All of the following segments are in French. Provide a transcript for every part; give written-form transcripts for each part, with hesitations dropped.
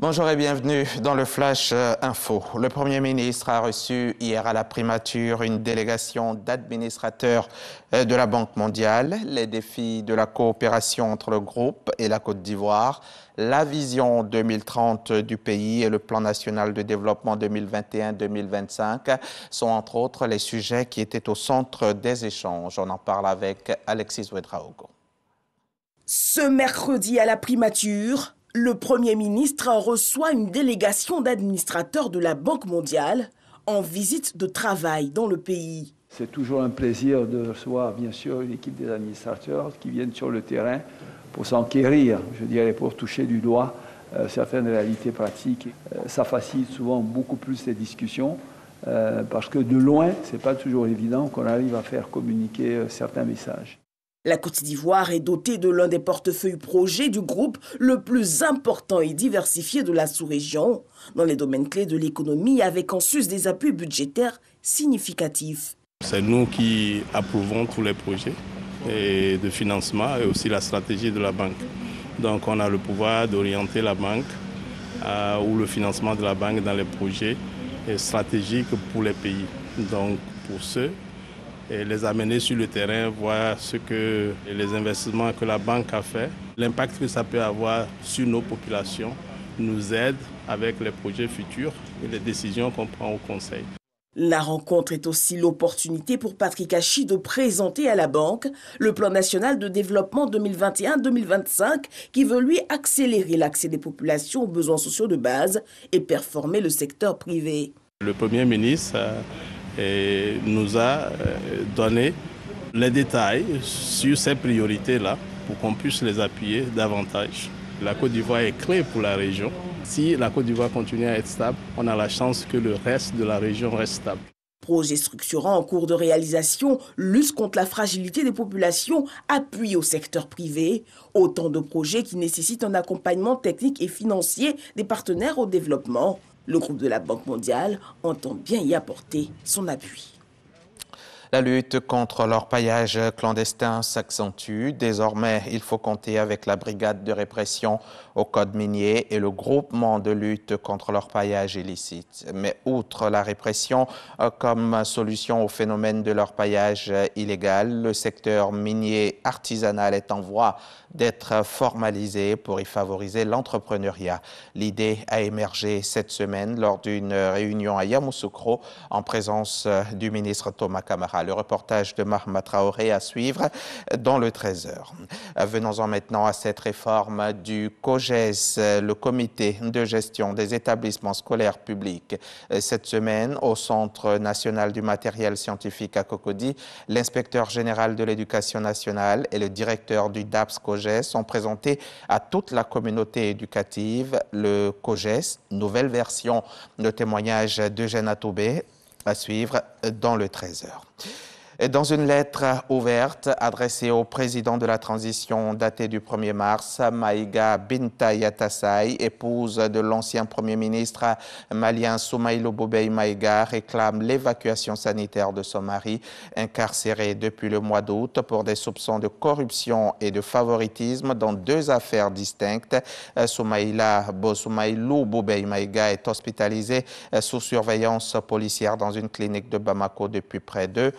Bonjour et bienvenue dans le Flash Info. Le Premier ministre a reçu hier à la primature une délégation d'administrateurs de la Banque mondiale, les défis de la coopération entre le groupe et la Côte d'Ivoire, la vision 2030 du pays et le plan national de développement 2021-2025 sont entre autres les sujets qui étaient au centre des échanges. On en parle avec Alexis Ouedraogo. Ce mercredi à la primature, le Premier ministre reçoit une délégation d'administrateurs de la Banque mondiale en visite de travail dans le pays. C'est toujours un plaisir de recevoir, bien sûr, une équipe des administrateurs qui viennent sur le terrain pour s'enquérir, je dirais, pour toucher du doigt certaines réalités pratiques. Ça facilite souvent beaucoup plus les discussions parce que de loin, ce n'est pas toujours évident qu'on arrive à faire communiquer certains messages. La Côte d'Ivoire est dotée de l'un des portefeuilles projets du groupe le plus important et diversifié de la sous-région, dans les domaines clés de l'économie, avec en sus des appuis budgétaires significatifs. C'est nous qui approuvons tous les projets de financement et aussi la stratégie de la banque. Donc on a le pouvoir d'orienter la banque ou le financement de la banque dans les projets stratégiques pour les pays. Donc pour ceux et les amener sur le terrain, voir ce que les investissements que la banque a fait, l'impact que ça peut avoir sur nos populations, nous aide avec les projets futurs et les décisions qu'on prend au Conseil. La rencontre est aussi l'opportunité pour Patrick Hachi de présenter à la banque le plan national de développement 2021-2025 qui veut lui accélérer l'accès des populations aux besoins sociaux de base et performer le secteur privé. Le Premier ministre nous a donné les détails sur ces priorités-là pour qu'on puisse les appuyer davantage. La Côte d'Ivoire est clé pour la région. Si la Côte d'Ivoire continue à être stable, on a la chance que le reste de la région reste stable. Projet structurant en cours de réalisation, lutte contre la fragilité des populations, appui au secteur privé. Autant de projets qui nécessitent un accompagnement technique et financier des partenaires au développement. Le groupe de la Banque mondiale entend bien y apporter son appui. La lutte contre l'orpaillage clandestin s'accentue. Désormais, il faut compter avec la brigade de répression au code minier et le groupement de lutte contre l'orpaillage illicite. Mais outre la répression comme solution au phénomène de l'orpaillage illégal, le secteur minier artisanal est en voie d'être formalisé pour y favoriser l'entrepreneuriat. L'idée a émergé cette semaine lors d'une réunion à Yamoussoukro en présence du ministre Thomas Camara. Le reportage de Mahma Traoré à suivre dans le 13h. Venons-en maintenant à cette réforme du COGES, le comité de gestion des établissements scolaires publics. Cette semaine, au Centre national du matériel scientifique à Cocody, l'inspecteur général de l'éducation nationale et le directeur du DAPS COGES ont présenté à toute la communauté éducative le COGES, nouvelle version de témoignage d'Eugène Atoubé, à suivre dans le 13h. Dans une lettre ouverte adressée au président de la transition datée du 1er mars, Maïga Binta Yatassaye, épouse de l'ancien Premier ministre malien Soumaïlou Boubèye Maïga, réclame l'évacuation sanitaire de son mari, incarcéré depuis le mois d'août pour des soupçons de corruption et de favoritisme dans deux affaires distinctes. Soumaïlou Boubèye Maïga est hospitalisé sous surveillance policière dans une clinique de Bamako depuis près de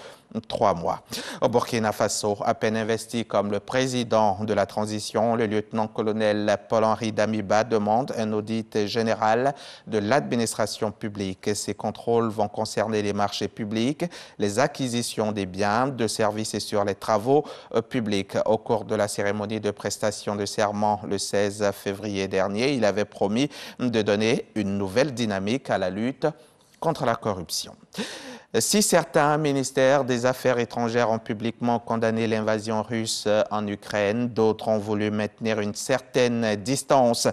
3 mois. Au Burkina Faso, à peine investi comme le président de la transition, le lieutenant-colonel Paul-Henri Damiba demande un audit général de l'administration publique. Ces contrôles vont concerner les marchés publics, les acquisitions des biens, de services et sur les travaux publics. Au cours de la cérémonie de prestation de serment le 16 février dernier, il avait promis de donner une nouvelle dynamique à la lutte contre la corruption. Si certains ministères des Affaires étrangères ont publiquement condamné l'invasion russe en Ukraine, d'autres ont voulu maintenir une certaine distance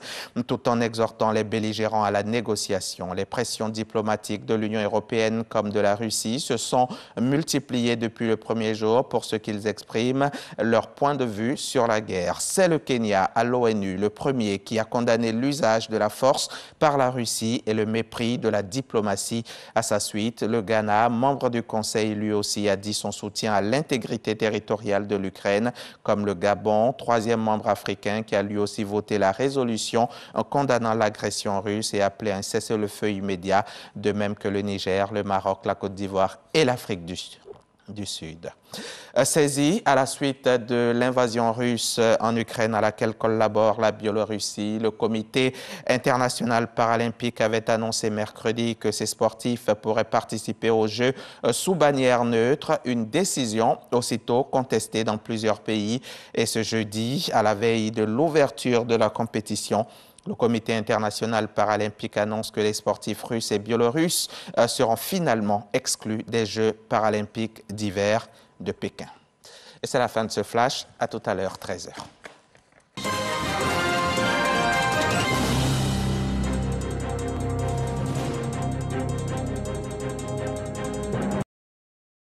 tout en exhortant les belligérants à la négociation. Les pressions diplomatiques de l'Union européenne comme de la Russie se sont multipliées depuis le premier jour pour ce qu'ils expriment leur point de vue sur la guerre. C'est le Kenya à l'ONU, le premier qui a condamné l'usage de la force par la Russie et le mépris de la diplomatie à sa suite. le Ghana, membre du Conseil, lui aussi a dit son soutien à l'intégrité territoriale de l'Ukraine, comme le Gabon, troisième membre africain qui a lui aussi voté la résolution en condamnant l'agression russe et appelé à un cessez-le-feu immédiat, de même que le Niger, le Maroc, la Côte d'Ivoire et l'Afrique du Sud. Saisi à la suite de l'invasion russe en Ukraine à laquelle collabore la Biélorussie, le Comité international paralympique avait annoncé mercredi que ses sportifs pourraient participer aux Jeux sous bannière neutre, une décision aussitôt contestée dans plusieurs pays. Et ce jeudi, à la veille de l'ouverture de la compétition, le Comité international paralympique annonce que les sportifs russes et biélorusses seront finalement exclus des Jeux paralympiques d'hiver de Pékin. Et c'est la fin de ce flash. À tout à l'heure, 13h.